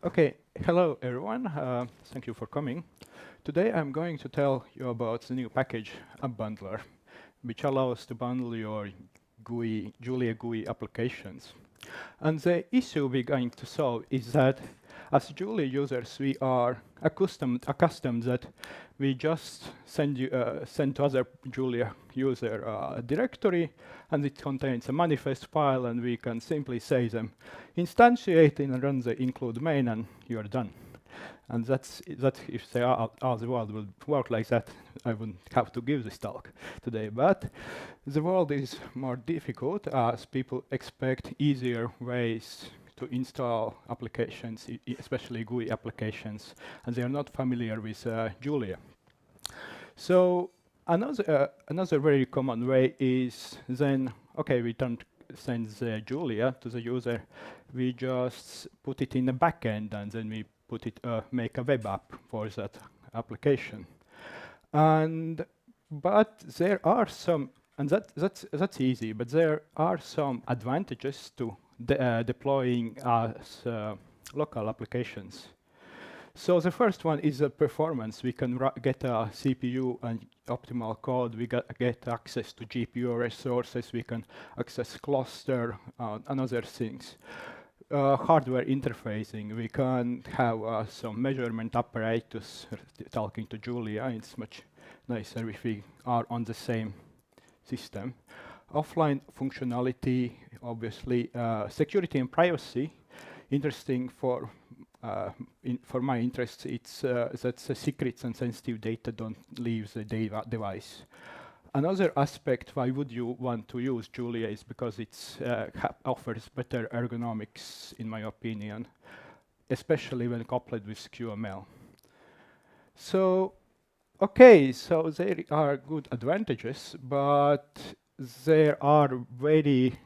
Okay, hello everyone. Thank you for coming. Today I'm going to tell you about the new package, AppBundler, which allows to bundle your Julia GUI applications. And the issue we're going to solve is that as Julia users, we are accustomed that we just send to other Julia user a directory, and it contains a manifest file, and we can simply say them instantiate and run the include main, and you're done. And that's if the world would work like that, I wouldn't have to give this talk today. But the world is more difficult as people expect easier ways to install applications, especially GUI applications, and they are not familiar with Julia. So another very common way is then, okay, we don't send the Julia to the user, we just put it in the backend, and then we put it make a web app for that application. But there are some, and that's easy, but there are some advantages to deploying as local applications. So the first one is the performance. We can get a CPU and optimal code. We get access to GPU resources. We can access cluster and other things. Hardware interfacing. We can have some measurement apparatus talking to Julia. It's much nicer if we are on the same system. Offline functionality, obviously. Security and privacy. Interesting for my interests, it's that the secrets and sensitive data don't leave the device. Another aspect why would you want to use Julia is because it offers better ergonomics, in my opinion, especially when coupled with QML. So, okay, so there are good advantages, but there are very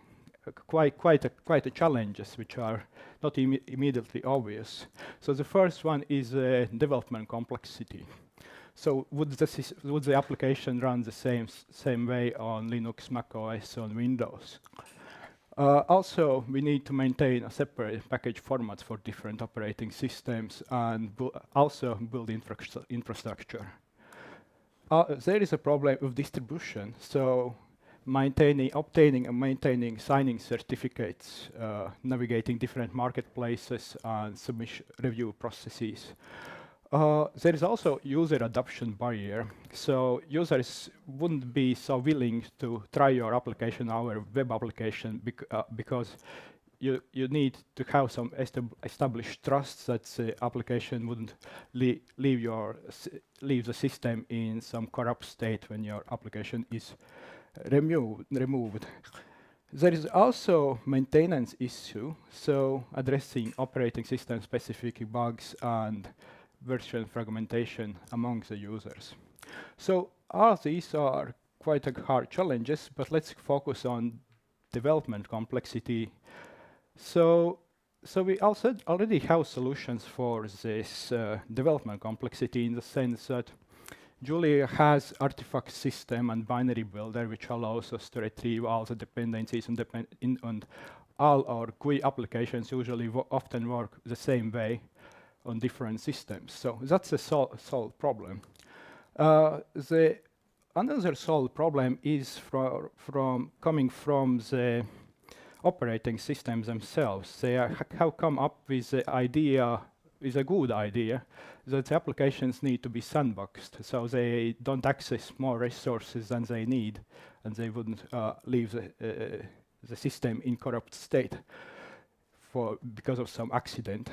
quite a challenges which are not immediately obvious. So the first one is development complexity. So would the application run the same way on Linux, MacOS, on Windows? Also, we need to maintain a separate package formats for different operating systems and also build infrastructure. There is a problem with distribution. So obtaining and maintaining signing certificates, navigating different marketplaces and submission review processes. There is also user adoption barrier. So users wouldn't be so willing to try your application, our web application, because you need to have some established trust that the application wouldn't leave the system in some corrupt state when your application is removed. There is also maintenance issue, so addressing operating system specific bugs and version fragmentation among the users. So all these are quite hard challenges, but let's focus on development complexity. So we also already have solutions for this development complexity, in the sense that Julia has artifact system and binary builder, which allows us to retrieve all the dependencies and all our GUI applications usually often work the same way on different systems. So that's a solved problem. Another solved problem is coming from the operating systems themselves. They have come up with the idea, is a good idea, that the applications need to be sandboxed, so they don't access more resources than they need, and they wouldn't leave the system in corrupt state because of some accident.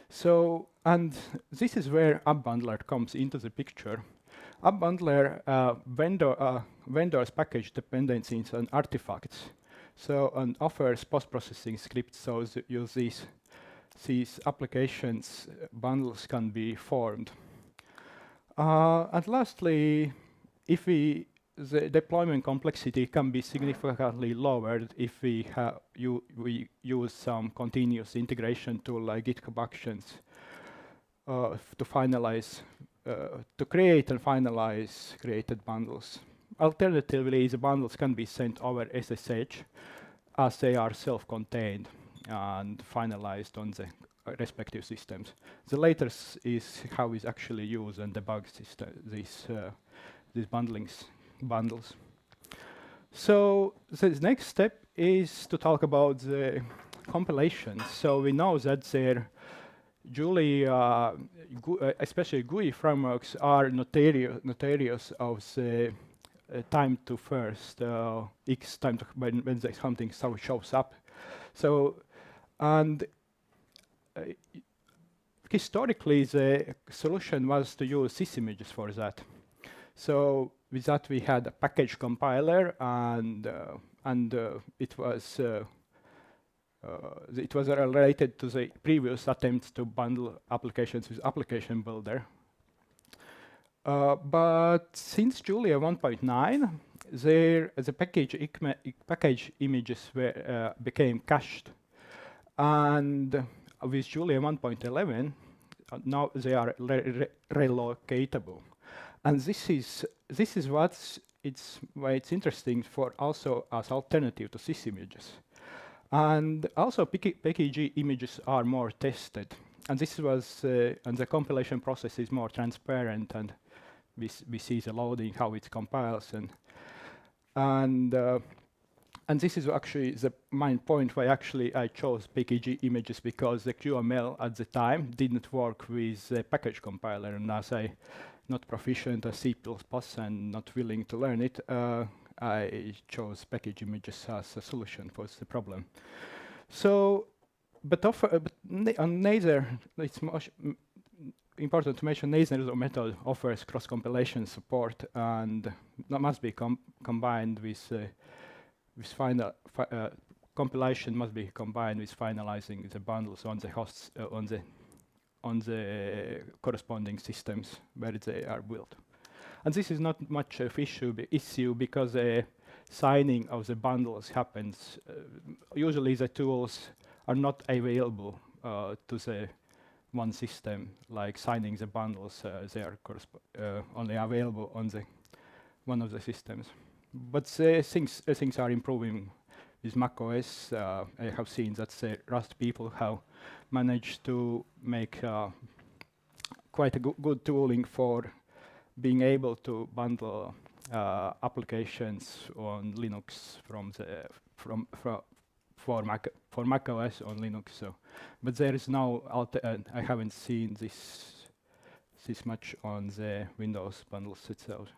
So, and this is where AppBundler comes into the picture. AppBundler vendors package dependencies and artifacts, so and offers post-processing scripts, so these applications bundles can be formed. And lastly, the deployment complexity can be significantly lowered if we use some continuous integration tool like GitHub Actions to create and finalize created bundles. Alternatively, the bundles can be sent over SSH as they are self-contained and finalized on the respective systems. The later is how it's actually used and debug these bundles. So the next step is to talk about the compilation. So we know that especially GUI frameworks are notorious of the time to first X time to when something shows up. So and historically the solution was to use sysimages for that. So with that we had a package compiler, and it was related to the previous attempts to bundle applications with application builder. But since Julia 1.9, the package images became cached, and with Julia 1.11, now they are relocatable. And this is why it's interesting for also as alternative to sysimages. And also PKG images are more tested, and this was and the compilation process is more transparent, and we see the loading, how it compiles, and this is actually the main point why actually I chose PKG images, because the QML at the time didn't work with the package compiler, and as I not proficient at C++ and not willing to learn it, I chose package images as a solution for the problem. So, but neither, it's important to mention, neither method offers cross-compilation support, and that must be combined with final compilation must be combined with finalizing the bundles on the hosts on the corresponding systems where they are built. And this is not much of issue because signing of the bundles happens. Usually the tools are not available to the one system, like signing the bundles. They are only available on the one of the systems. But things are improving with macOS. I have seen that the Rust people have managed to make quite a good tooling for being able to bundle applications on Linux for macOS on Linux. So, but there is no I haven't seen this much on the Windows bundles itself.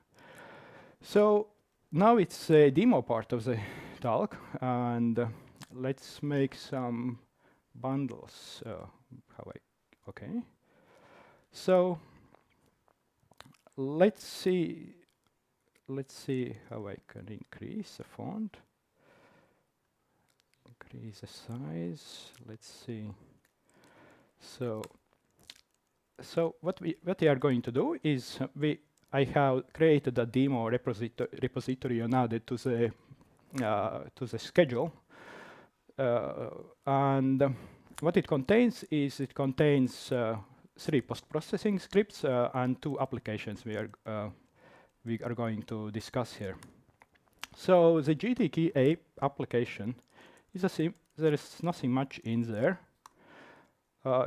So now it's a demo part of the talk, and let's make some bundles. Okay. So let's see how I can increase the font, increase the size. Let's see. So what we are going to do is I have created a demo repository and added to the schedule, and what it contains is 3 post-processing scripts and 2 applications we are going to discuss here. So the JuliaCon application is there is nothing much in there.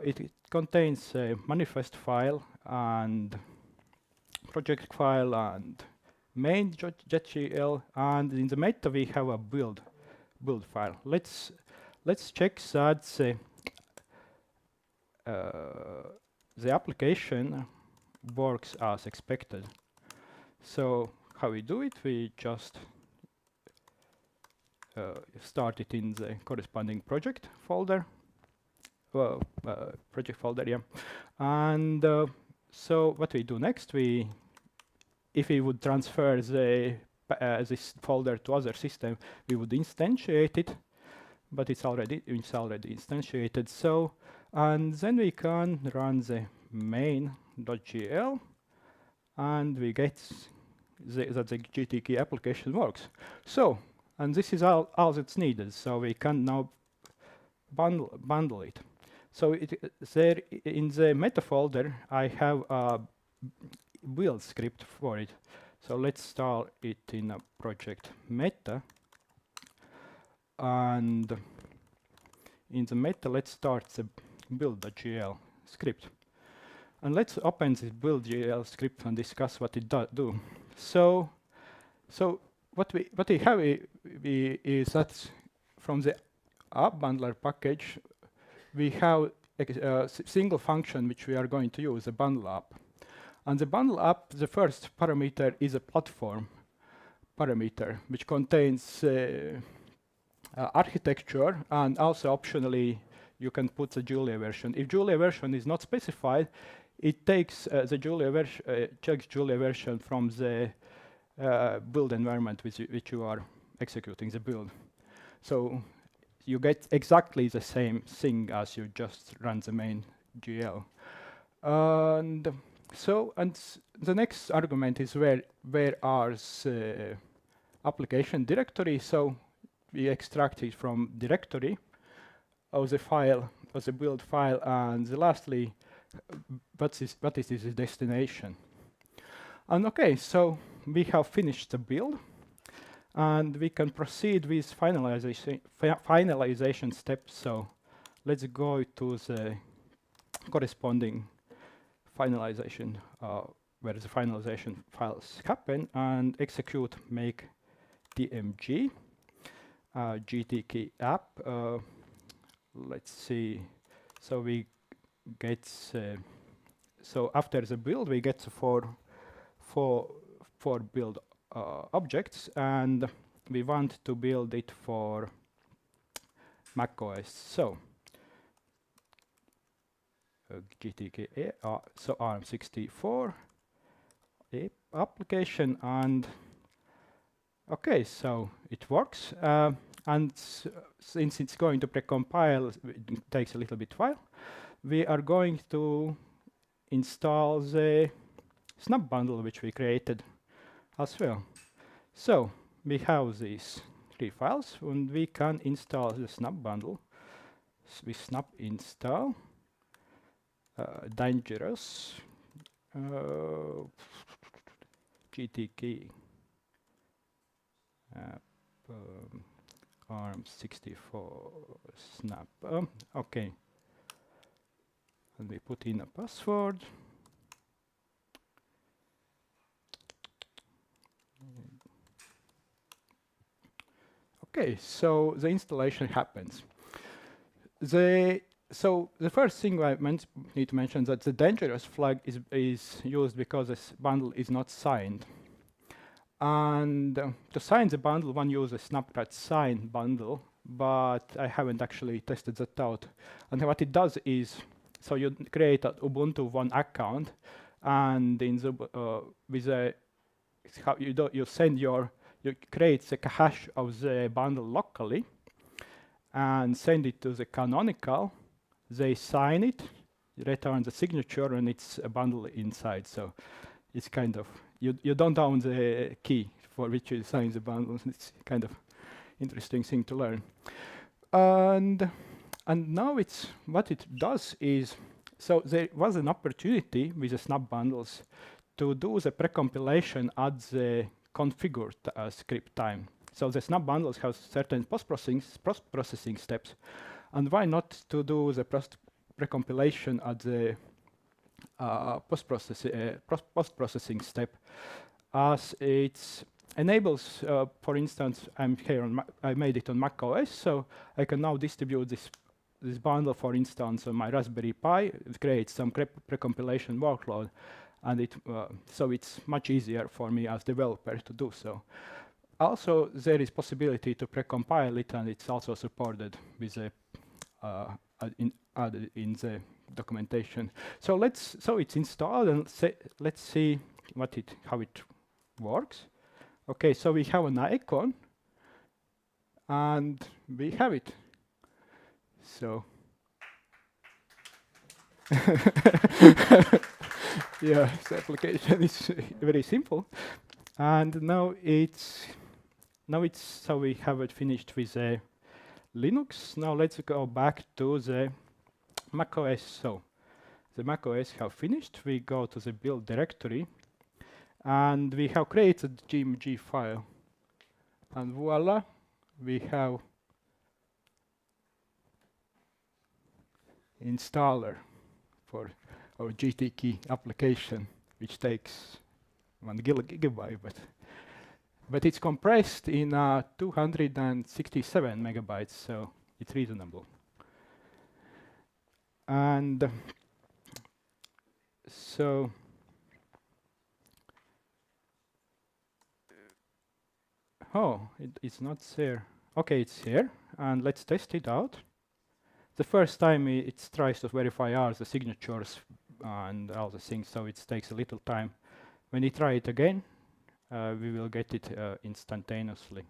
It contains a manifest file and project file and main.jl, and in the meta we have a build file. Let's check that the application works as expected. So how we do it? We just start it in the corresponding project folder. Project folder, yeah. And so what we do next? If we would transfer this folder to other system, we would instantiate it, but it's already instantiated. So, and then we can run the main.jl, and we get that the JuliaCon application works. So, and this is all that's needed. So we can now bundle it. So there in the meta folder, I have a build script for it. So let's start it in a project meta, and in the meta, let's start the build.jl script. And let's open this build.jl script and discuss what it do. So what we have is that from the AppBundler package, we have a single function which we are going to use, the bundle app. And the bundle app, the first parameter is a platform parameter, which contains architecture, and also optionally you can put the Julia version. If Julia version is not specified, it takes the Julia version, checks Julia version from the build environment which you are executing the build. So you get exactly the same thing as you just run the main GL. And the next argument is where are the application directory. So we extract it from directory of the file, of the build file, and lastly, what is this destination? And okay, so we have finished the build, and we can proceed with finalization steps. So let's go to the corresponding finalization, where the finalization files happen, and execute make dmg GTK app. Let's see. So we get so after the build, we get four build objects, and we want to build it for macOS. So GTK so ARM64 application, and okay, so it works. And since it's going to precompile, it takes a little bit while. We are going to install the snap bundle which we created as well. So we have these 3 files, and we can install the snap bundle. We snap install dangerous GTK ARM64 snap. Okay, and we put in a password. Okay, so the installation happens. So the first thing I need to mention that the dangerous flag is used because this bundle is not signed. And to sign the bundle, one uses snapcat sign bundle, but I haven't actually tested that out. And what it does is, so you create an Ubuntu One account, and in the with a how you create the cache of the bundle locally, and send it to the canonical. They sign it, return the signature, and it's a bundle inside. So it's kind of you don't own the key for which you sign the bundle. It's kind of interesting thing to learn. And now it's what it does is, so there was an opportunity with the snap bundles to do the precompilation at the configured script time. So the snap bundles have certain post-processing steps, and why not to do the precompilation at the post-processing step, as it enables, for instance, I'm here on I made it on macOS, so I can now distribute this bundle, for instance, on my Raspberry Pi. It creates some precompilation workload, and so it's much easier for me as developer to do so. Also, there is possibility to precompile it, and it's also supported with added in the documentation. So it's installed, and let's see how it works. Okay, so we have an icon, and we have it. So yeah, the application is very simple, and now it's so we have it finished with Linux. Now let's go back to the macOS. So the macOS have finished. We go to the build directory, and we have created GMG file, and voila, we have installer for our GTK application, which takes 1 gigabyte, but it's compressed in 267 megabytes, so it's reasonable. And so it's not there. Okay, it's here, and let's test it out. The first time it tries to verify all the signatures and all the things, so it takes a little time. When we try it again, we will get it instantaneously.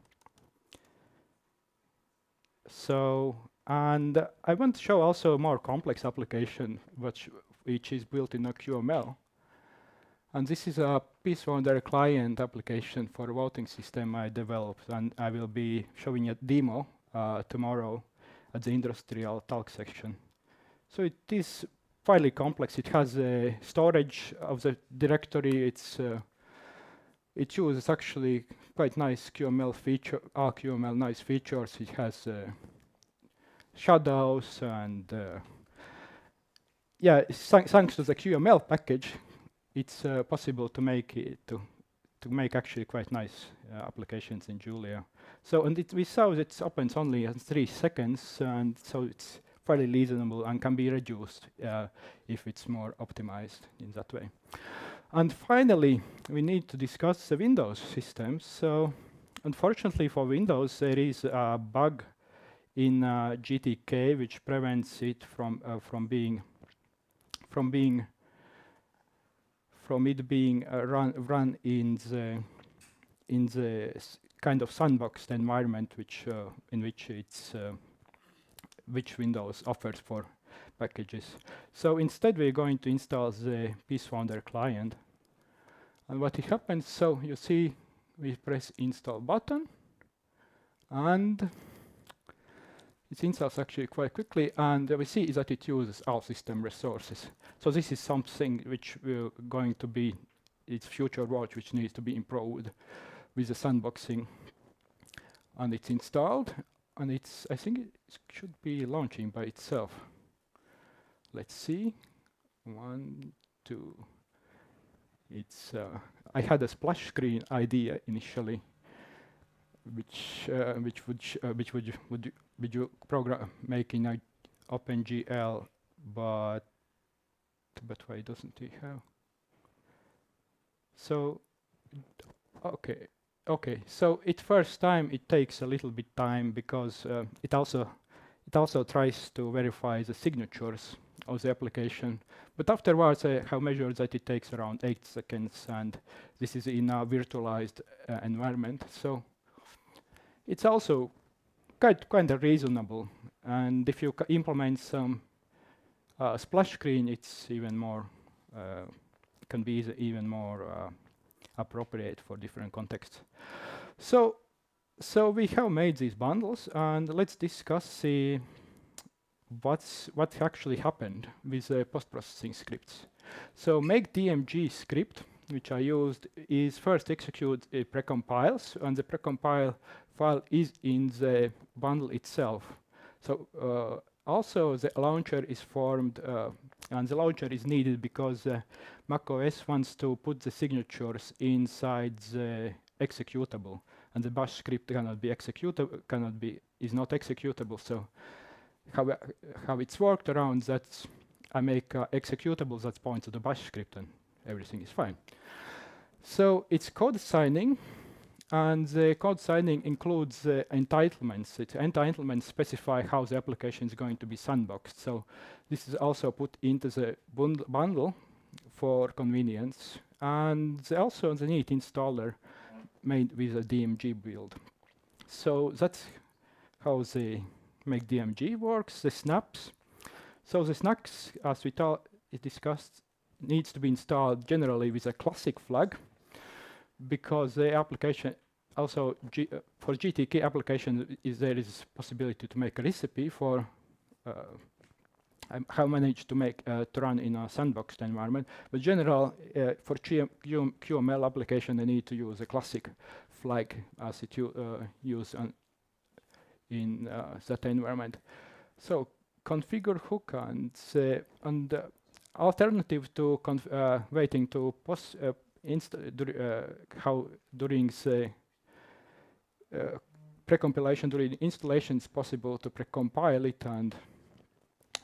So, and I want to show also a more complex application, which is built in a QML. And this is a piece-founder client application for a voting system I developed, and I will be showing a demo tomorrow at the industrial talk section. So it is fairly complex. It has a storage of the directory. It uses actually quite nice QML feature, QML nice features. It has shadows and yeah, thanks to the QML package, it's possible to make it to make actually quite nice applications in Julia. So, and we saw that it opens only in 3 seconds, and so it's fairly reasonable and can be reduced if it's more optimized in that way. And finally, we need to discuss the Windows systems. So, unfortunately for Windows, there is a bug in GTK which prevents it from being run in the kind of sandboxed environment which Windows offers for packages. So instead, we're going to install the piece-founder client. And what happens? So you see, we press install button, and it installs actually quite quickly, and we see that it uses all system resources. So this is something which will going to be its future watch, which needs to be improved with the sandboxing. And it's installed, and I think it should be launching by itself. Let's see. 1, 2. It's I had a splash screen idea initially, which would you program making a OpenGL, but why doesn't it have? So okay. So first time it takes a little bit time because it also tries to verify the signatures of the application. But afterwards, I have measured that it takes around 8 seconds, and this is in a virtualized environment. So it's also kind of reasonable. And if you implement some splash screen, it's even more can be even more appropriate for different contexts. So we have made these bundles, and let's discuss what actually happened with the post-processing scripts. So make DMG script, which I used, is first execute precompiles, and the precompile file is in the bundle itself. So also the launcher is formed, and the launcher is needed because macOS wants to put the signatures inside the executable, and the bash script cannot be executable, is not executable. So how it's worked around that, I make executable that points to the bash script, and everything is fine. So it's code signing, and the code signing includes entitlements. Entitlements specify how the application is going to be sandboxed. So this is also put into the bundle for convenience, and also the neat installer made with a DMG build. So that's how the make DMG works. The snaps. So the snaps, as we discussed, needs to be installed generally with a classic flag, because the application also for GTK application there is possibility to make a recipe for I managed to make to run in a sandboxed environment. But general for QML application, I need to use a classic flag as it use in that environment. So configure hook and alternative to waiting to post how during the precompilation during installation it's possible to precompile it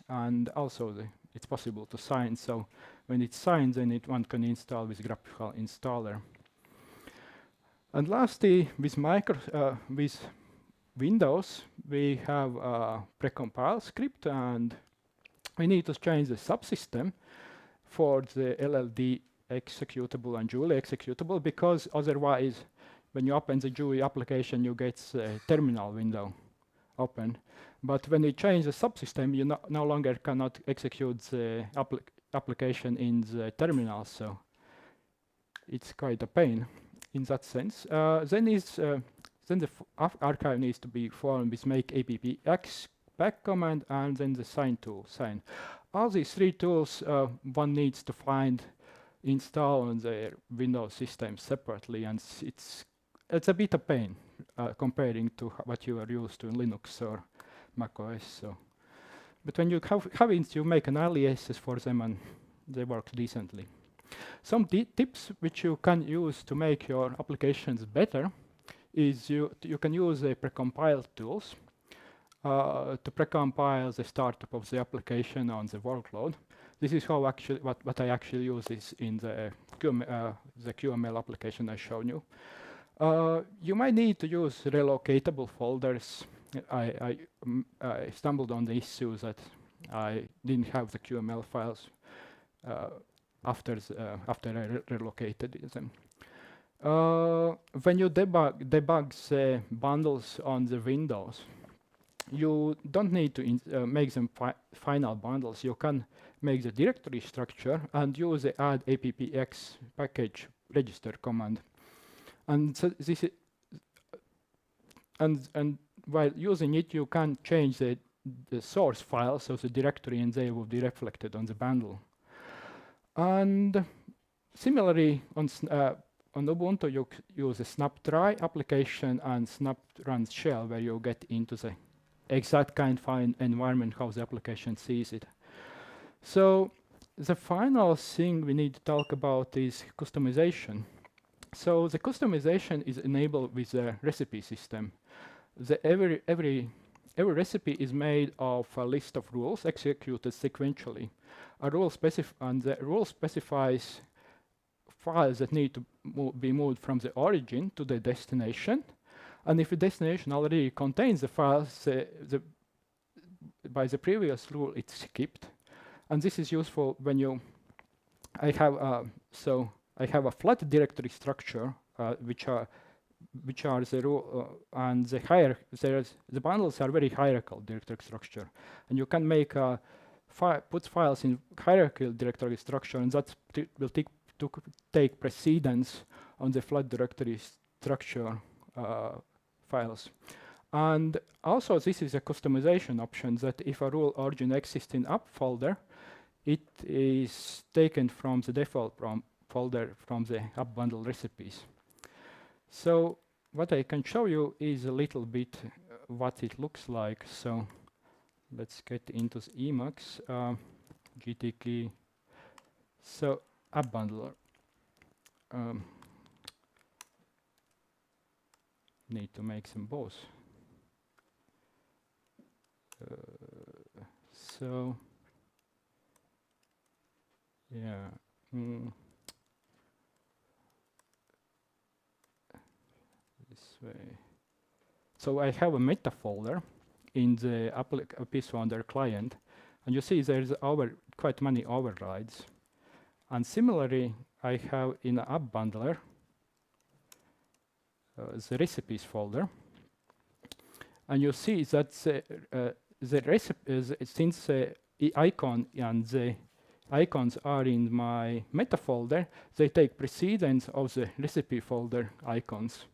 and also it's possible to sign. So when it's signed, then one can install with graphical installer. And lastly, with with Windows, we have a precompile script, and we need to change the subsystem for the LLD executable and Julia executable, because otherwise, when you open the GUI application, you get the terminal window open. But when you change the subsystem, you no longer cannot execute the application in the terminal, so it's quite a pain in that sense. Then the archive needs to be formed with make appx back command and then the sign tool, sign. All these three tools one needs to find, install on their Windows system separately, and it's a bit of pain comparing to what you are used to in Linux or MacOS. So, but when you have it, you make an aliases for them and they work decently. Some tips which you can use to make your applications better is you can use the precompile tools to precompile the startup of the application on the workload. This is how actually what I actually use is in the QML application I showed you. You might need to use relocatable folders. I stumbled on the issue that I didn't have the QML files after I relocated them. When you debug the bundles on the Windows, you don't need to make them final bundles. You can make the directory structure and use the add appx package register command. And so this is, and while using it, you can change the source files of the directory, and they will be reflected on the bundle. And similarly, on Ubuntu, you use a snap try application and snap run shell, where you get into the exact confined environment how the application sees it. So the final thing we need to talk about is customization. So the customization is enabled with the recipe system. Every recipe is made of a list of rules executed sequentially. And the rule specifies files that need to be moved from the origin to the destination. And if the destination already contains the files, by the previous rule, it's skipped. And this is useful when I have a flat directory structure, which are the rule and the bundles are very hierarchical directory structure, and you can make put files in hierarchical directory structure, and that will take precedence on the flat directory structure files. And also, this is a customization option that if a rule origin exists in app folder, it is taken from the default folder from the AppBundle recipes. So what I can show you is a little bit what it looks like. So let's get into the Emacs, GTK. So AppBundler. Need to make some both. So yeah. This way. So I have a meta folder in the AppFounder client, and you see there's quite many overrides. And similarly, I have in AppBundler the recipes folder, and you see that the recipes, since the icon and the icons are in my meta folder, they take precedence of the recipe folder icons.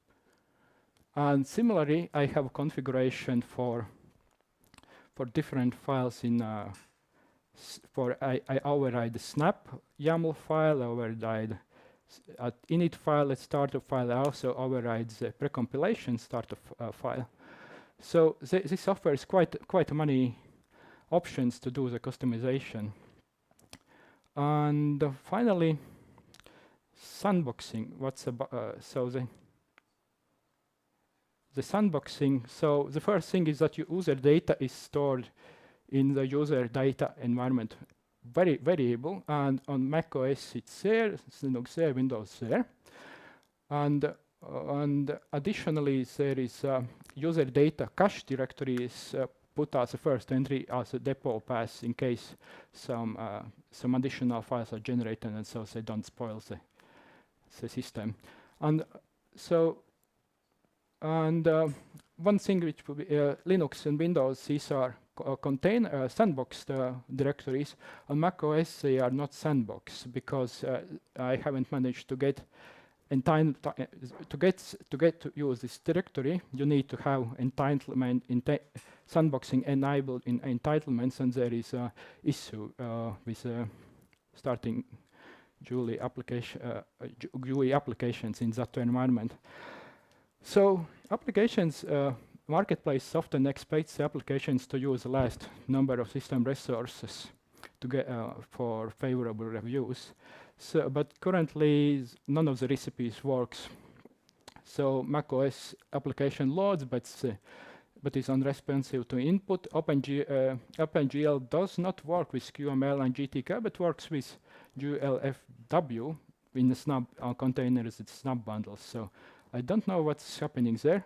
And similarly, I have configuration for different files in I override the snap YAML file, override init file, startup file. I also override the precompilation startup file. So this offers quite many options to do the customization. And finally, sandboxing. What's about so the sandboxing? So the first thing is that your user data is stored in the user data environment variable, and on macOS it's there, Linux there, Windows there, and additionally there is user data cache directory is put as a first entry as a depot path in case some additional files are generated, and so they don't spoil the system. And so one thing which will be Linux and Windows, these are contain sandboxed directories. On macOS they are not sandboxed because I haven't managed to get to use this directory. You need to have entitlement sandboxing enabled in entitlements, and there is a issue with starting GUI applications in that environment. So applications marketplace often expects the applications to use the last number of system resources to get for favorable reviews. So, but currently none of the recipes works. So macOS application loads, but is unresponsive to input. AppBundler.jl does not work with QML and GTK, but works with GLFW in the snub containers. It's snub bundles. So I don't know what's happening there.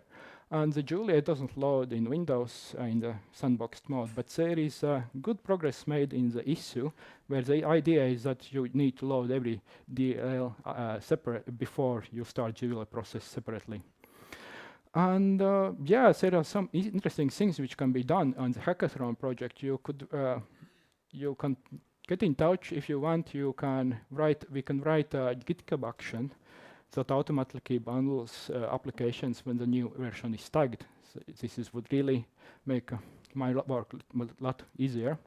And the Julia doesn't load in Windows in the sandboxed mode, but there is good progress made in the issue, where the idea is that you need to load every DLL separate before you start Julia process separately. And yeah, there are some interesting things which can be done on the hackathon project. You can get in touch if you want. We can write a GitHub action that automatically bundles applications when the new version is tagged. So this would really make my work a lot easier.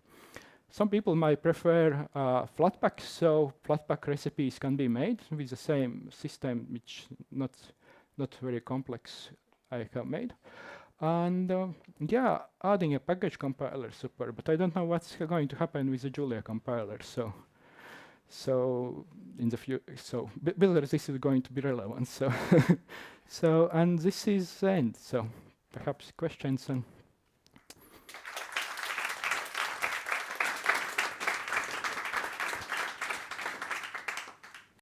Some people might prefer flatpacks, so flatpack recipes can be made with the same system, which not very complex I have made. And yeah, adding a package compiler, super, but I don't know what's going to happen with the Julia compiler. So in the future, so builder, this is going to be relevant. So and this is the end. So perhaps questions and